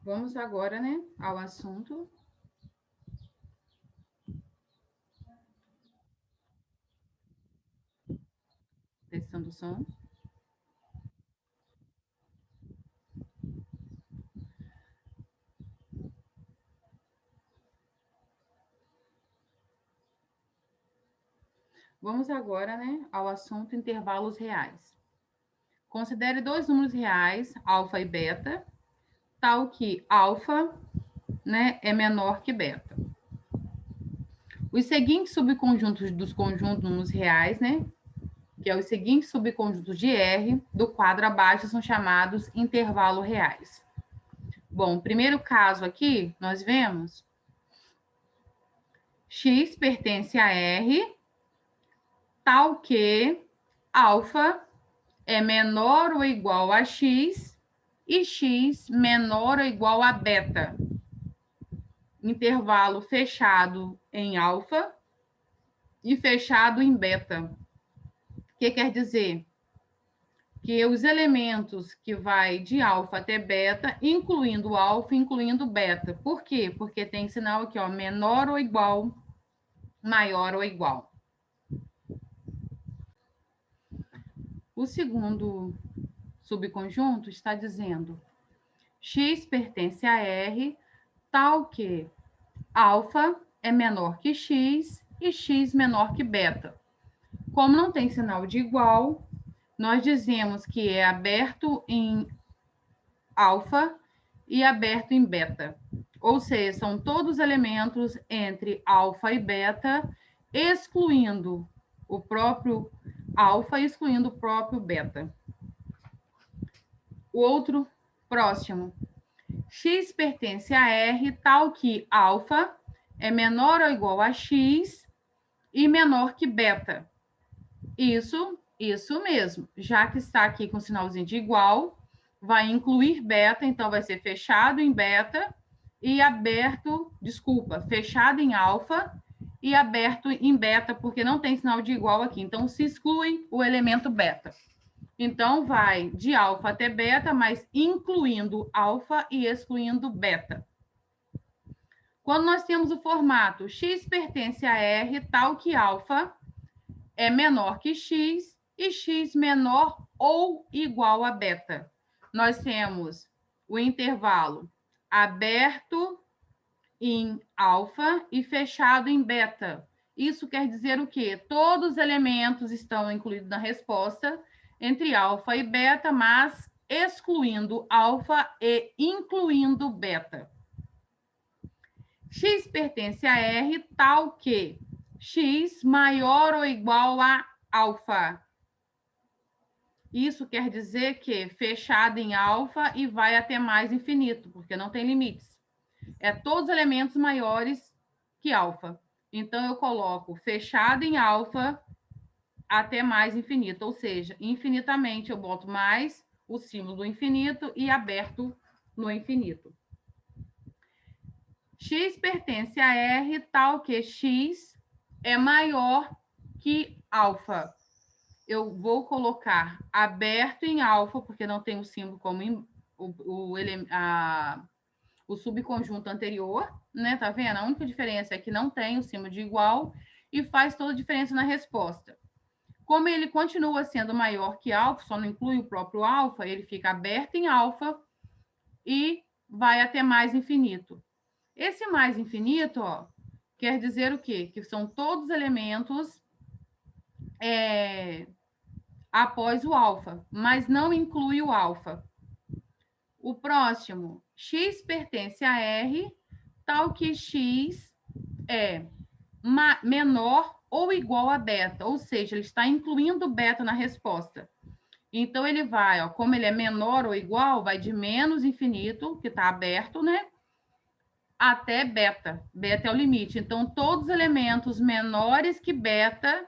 Vamos agora, né, ao assunto. Testando o som. Vamos agora, né, ao assunto intervalos reais. Considere dois números reais, alfa e beta, tal que alfa, né, é menor que beta. Os seguintes subconjuntos dos conjuntos números reais, né, que é os seguintes subconjuntos de R do quadro abaixo são chamados intervalos reais. Bom, primeiro caso aqui, nós vemos x pertence a R, tal que alfa é menor ou igual a x e x menor ou igual a beta. Intervalo fechado em alfa e fechado em beta. O que quer dizer? Que os elementos que vai de alfa até beta, incluindo alfa, incluindo beta. Por quê? Porque tem sinal aqui, ó, menor ou igual, maior ou igual. O segundo subconjunto está dizendo x pertence a R, tal que alfa é menor que x e x menor que beta. Como não tem sinal de igual, nós dizemos que é aberto em alfa e aberto em beta. Ou seja, são todos elementos entre alfa e beta, excluindo o próprio alfa e excluindo o próprio beta. O outro, próximo. X pertence a R, tal que alfa é menor ou igual a x e menor que beta. Isso mesmo. Já que está aqui com sinalzinho de igual, vai incluir beta, então vai ser fechado em beta e aberto, desculpa, fechado em alfa e aberto em beta, porque não tem sinal de igual aqui. Então, se exclui o elemento beta. Então, vai de alfa até beta, mas incluindo alfa e excluindo beta. Quando nós temos o formato x pertence a R, tal que alfa é menor que x e x menor ou igual a beta. Nós temos o intervalo aberto em alfa e fechado em beta. Isso quer dizer o quê? Todos os elementos estão incluídos na resposta entre alfa e beta, mas excluindo alfa e incluindo beta. X pertence a R, tal que x maior ou igual a alfa. Isso quer dizer que fechado em alfa e vai até mais infinito, porque não tem limites. É todos os elementos maiores que alfa. Então, eu coloco fechado em alfa até mais infinito, ou seja, infinitamente eu boto mais o símbolo do infinito e aberto no infinito. X pertence a R, tal que x é maior que alfa. Eu vou colocar aberto em alfa, porque não tem o símbolo como o subconjunto anterior, né? Tá vendo? A única diferença é que não tem o símbolo de igual e faz toda a diferença na resposta. Como ele continua sendo maior que alfa, só não inclui o próprio alfa, ele fica aberto em alfa e vai até mais infinito. Esse mais infinito, ó, quer dizer o quê? Que são todos os elementos após o alfa, mas não inclui o alfa. O próximo, x pertence a R, tal que x é menor ou igual a beta, ou seja, ele está incluindo beta na resposta. Então, ele vai, ó, como ele é menor ou igual, vai de menos infinito, que está aberto, né? Até beta. Beta é o limite. Então, todos os elementos menores que beta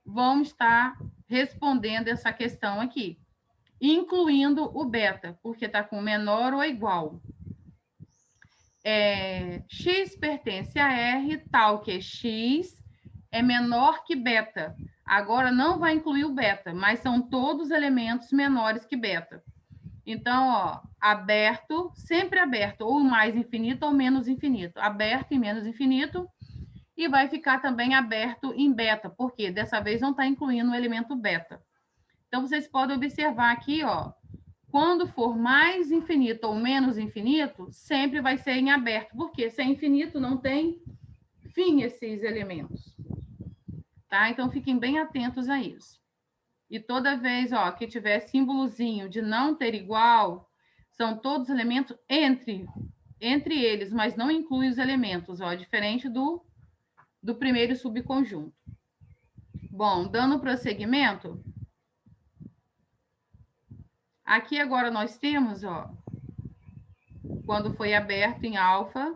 vão estar respondendo essa questão aqui, incluindo o beta, porque está com menor ou igual. X pertence a R, tal que x é menor que beta. Agora não vai incluir o beta, mas são todos elementos menores que beta. Então, ó, aberto, sempre aberto, ou mais infinito ou menos infinito. Aberto e menos infinito. E vai ficar também aberto em beta, porque dessa vez não está incluindo o elemento beta. Então, vocês podem observar aqui, ó, quando for mais infinito ou menos infinito, sempre vai ser em aberto, porque se é infinito, não tem fim esses elementos. Tá? Então, fiquem bem atentos a isso. E toda vez, ó, que tiver símbolozinho de não ter igual, são todos elementos entre eles, mas não inclui os elementos, ó, diferente do primeiro subconjunto. Bom, dando prosseguimento, aqui agora nós temos, ó, quando foi aberto em alfa,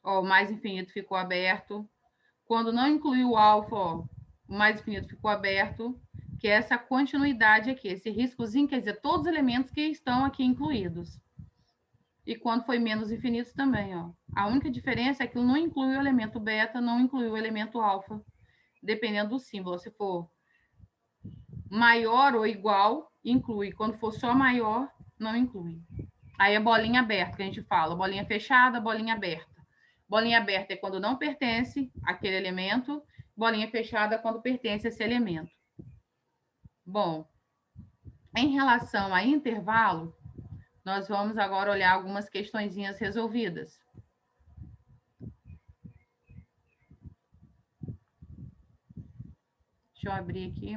ó, o mais infinito ficou aberto. Quando não incluiu o alfa, ó, o mais infinito ficou aberto, que é essa continuidade aqui, esse riscozinho, quer dizer, todos os elementos que estão aqui incluídos. E quando foi menos infinito também, ó. A única diferença é que não inclui o elemento beta, não inclui o elemento alfa, dependendo do símbolo. Se for maior ou igual, inclui. Quando for só maior, não inclui. Aí é bolinha aberta, que a gente fala. Bolinha fechada, bolinha aberta. Bolinha aberta é quando não pertence àquele elemento. Bolinha fechada é quando pertence a esse elemento. Bom, em relação a intervalo, nós vamos agora olhar algumas questõezinhas resolvidas. Deixa eu abrir aqui.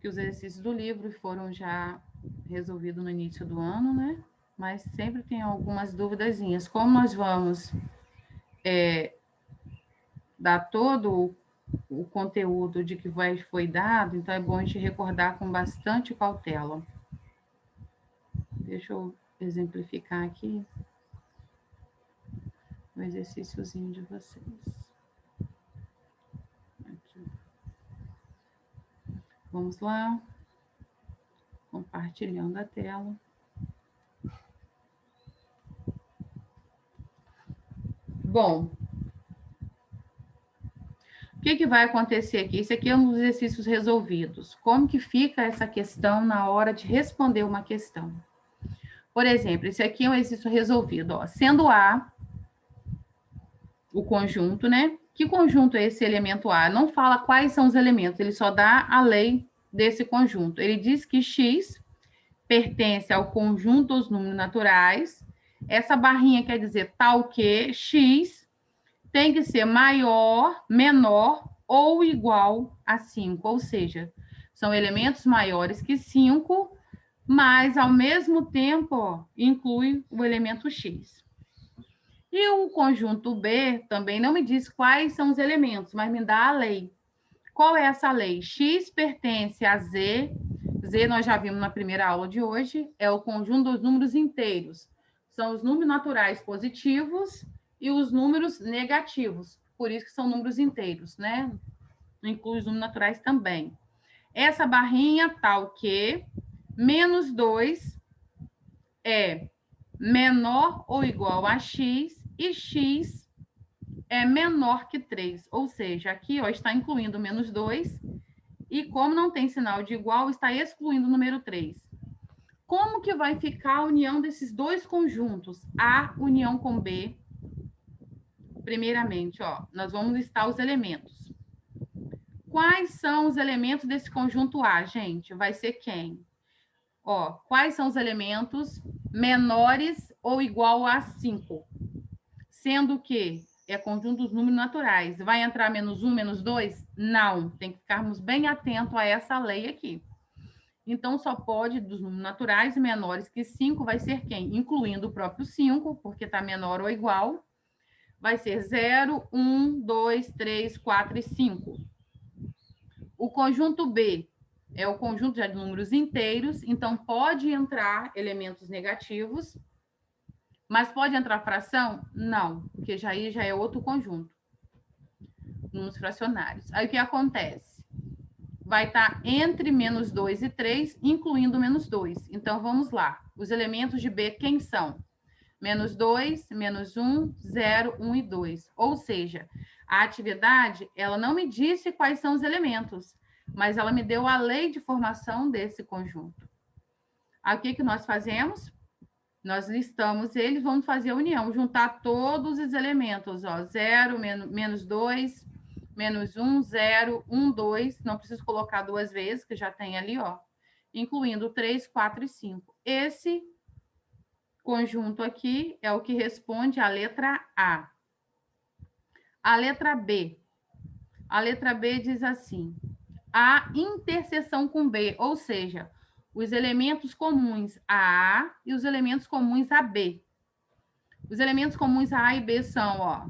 Que os exercícios do livro foram já resolvidos no início do ano, né? Mas sempre tem algumas duvidazinhas. Como nós vamos dar todo o conteúdo de que foi dado, então é bom a gente recordar com bastante cautela. Deixa eu exemplificar aqui o exercíciozinho de vocês. Aqui. Vamos lá. Compartilhando a tela. Bom, o que vai acontecer aqui? Isso aqui é um dos exercícios resolvidos. Como que fica essa questão na hora de responder uma questão? Por exemplo, esse aqui é um exercício resolvido, ó. Sendo A o conjunto, né? Que conjunto é esse elemento A? Não fala quais são os elementos, ele só dá a lei desse conjunto. Ele diz que X pertence ao conjunto dos números naturais. Essa barrinha quer dizer tal que X tem que ser maior, menor ou igual a 5. Ou seja, são elementos maiores que 5, mas ao mesmo tempo ó, inclui o elemento X. E o conjunto B também não me diz quais são os elementos, mas me dá a lei. Qual é essa lei? X pertence a Z. Z nós já vimos na primeira aula de hoje, é o conjunto dos números inteiros. São os números naturais positivos e os números negativos. Por isso que são números inteiros, né? Inclui os números naturais também. Essa barrinha tal que menos 2 é menor ou igual a x e x é menor que 3. Ou seja, aqui ó, está incluindo menos 2 e como não tem sinal de igual, está excluindo o número 3. Como que vai ficar a união desses dois conjuntos? A união com B. Primeiramente, ó, nós vamos listar os elementos. Quais são os elementos desse conjunto A, gente? Vai ser quem? Ó, quais são os elementos menores ou igual a 5? Sendo que é conjunto dos números naturais. Vai entrar menos 1, menos 2? Não. Tem que ficarmos bem atentos a essa lei aqui. Então, só pode, dos números naturais, menores que 5, vai ser quem? Incluindo o próprio 5, porque está menor ou igual. Vai ser 0, 1, 2, 3, 4 e 5. O conjunto B é o conjunto de números inteiros, então pode entrar elementos negativos, mas pode entrar fração? Não, porque já é outro conjunto. Números fracionários. Aí o que acontece? vai estar entre menos 2 e 3, incluindo menos 2. Então, vamos lá. Os elementos de B, quem são? Menos 2, menos 1, 0, 1 e 2. Ou seja, a atividade, ela não me disse quais são os elementos, mas ela me deu a lei de formação desse conjunto. Aí, o que nós fazemos? Nós listamos eles, vamos fazer a união, juntar todos os elementos, ó, 0, menos 2, menos 1, 0, 1, 2, não preciso colocar duas vezes, que já tem ali, ó, incluindo 3, 4 e 5. Esse conjunto aqui é o que responde à letra A. A letra B. A letra B diz assim, a interseção com B, ou seja, os elementos comuns a A e os elementos comuns a B. Os elementos comuns a A e B são, ó,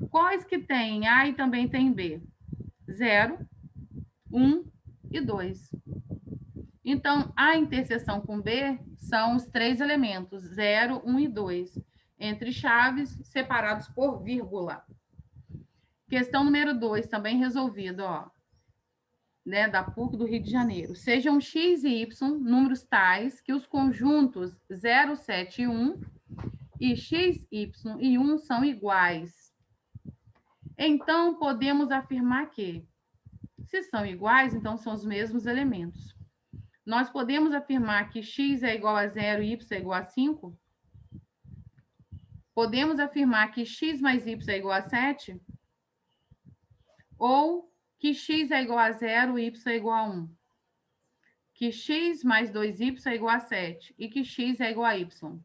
quais que tem A e também tem B? 0, 1 e 2. Então, a interseção com B são os três elementos, 0, 1 e 2, entre chaves separados por vírgula. Questão número 2, também resolvido, ó, né, da PUC do Rio de Janeiro. Sejam x e y números tais que os conjuntos 0, 7 e 1 e x, y e 1 são iguais. Então, podemos afirmar que, se são iguais, então são os mesmos elementos. Nós podemos afirmar que x é igual a 0 e y é igual a 5? Podemos afirmar que x mais y é igual a 7? Ou que x é igual a 0 e y é igual a 1? Que x mais 2y é igual a 7 e que x é igual a y?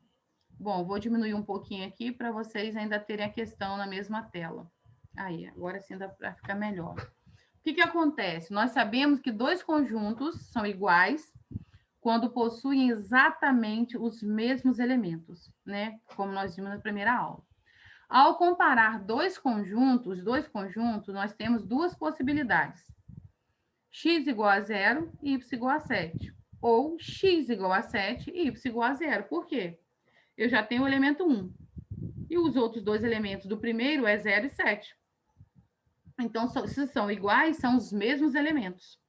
Bom, vou diminuir um pouquinho aqui para vocês ainda terem a questão na mesma tela. Aí, agora sim dá para ficar melhor. O que acontece? Nós sabemos que dois conjuntos são iguais quando possuem exatamente os mesmos elementos, né? Como nós vimos na primeira aula. Ao comparar dois conjuntos, nós temos duas possibilidades. X igual a 0 e y igual a 7. Ou x igual a 7 e y igual a 0. Por quê? Eu já tenho o elemento 1. E os outros dois elementos do primeiro é 0 e 7. Então, se são iguais, são os mesmos elementos.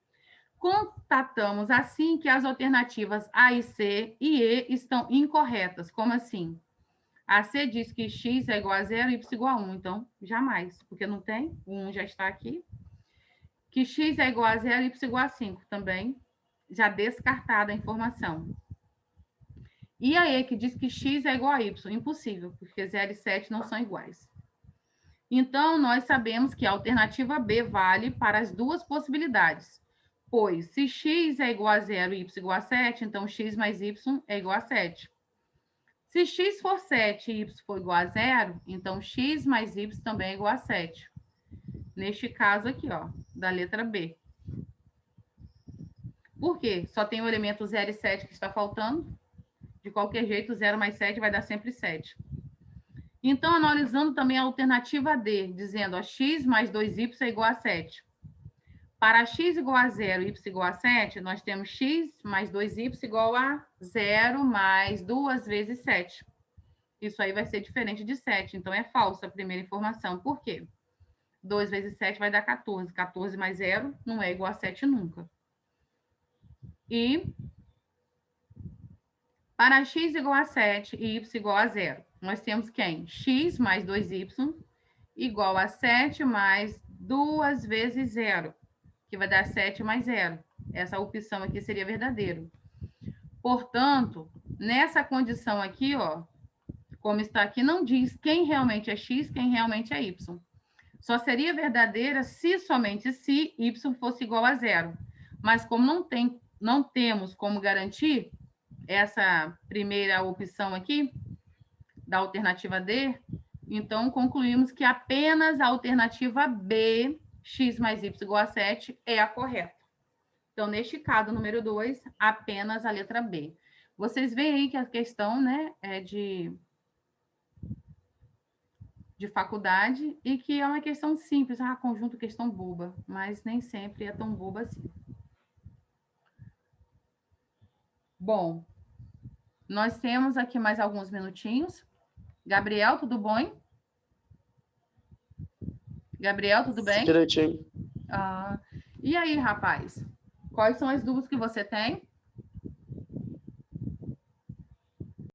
Constatamos, assim, que as alternativas A e C e E estão incorretas. Como assim? A C diz que x é igual a 0 e y igual a 1. Então, jamais, porque não tem. O 1 já está aqui. Que x é igual a 0 e y igual a 5. Também já descartada a informação. E a E que diz que x é igual a y. Impossível, porque 0 e 7 não são iguais. Então, nós sabemos que a alternativa B vale para as duas possibilidades. Pois, se x é igual a 0 e y igual a 7, então x mais y é igual a 7. Se x for 7 e y for igual a 0, então x mais y também é igual a 7. Neste caso aqui, ó, da letra B. Por quê? Só tem o elemento 0 e 7 que está faltando. De qualquer jeito, 0 mais 7 vai dar sempre 7. Então, analisando também a alternativa D, dizendo ó, x mais 2y é igual a 7. Para x igual a 0 e y igual a 7, nós temos x mais 2y igual a 0 mais 2 vezes 7. Isso aí vai ser diferente de 7, então é falsa a primeira informação. Por quê? 2 vezes 7 vai dar 14. 14 mais 0 não é igual a 7 nunca. E para x igual a 7 e y igual a 0, nós temos quem? X mais 2y igual a 7 mais 2 vezes 0, que vai dar 7 mais 0. Essa opção aqui seria verdadeiro. Portanto, nessa condição aqui, ó, como está aqui, não diz quem realmente é x, quem realmente é y. Só seria verdadeira se somente se y fosse igual a 0. Mas como não temos como garantir essa primeira opção aqui, da alternativa D, então concluímos que apenas a alternativa B, x mais y igual a 7, é a correta. Então, neste caso, número 2, apenas a letra B. Vocês veem aí que a questão, né, é de faculdade e que é uma questão simples, conjunto questão boba, mas nem sempre é tão boba assim. Bom, nós temos aqui mais alguns minutinhos. Gabriel, tudo bom? Gabriel, tudo bem? Direitinho. E aí, rapaz? Quais são as dúvidas que você tem?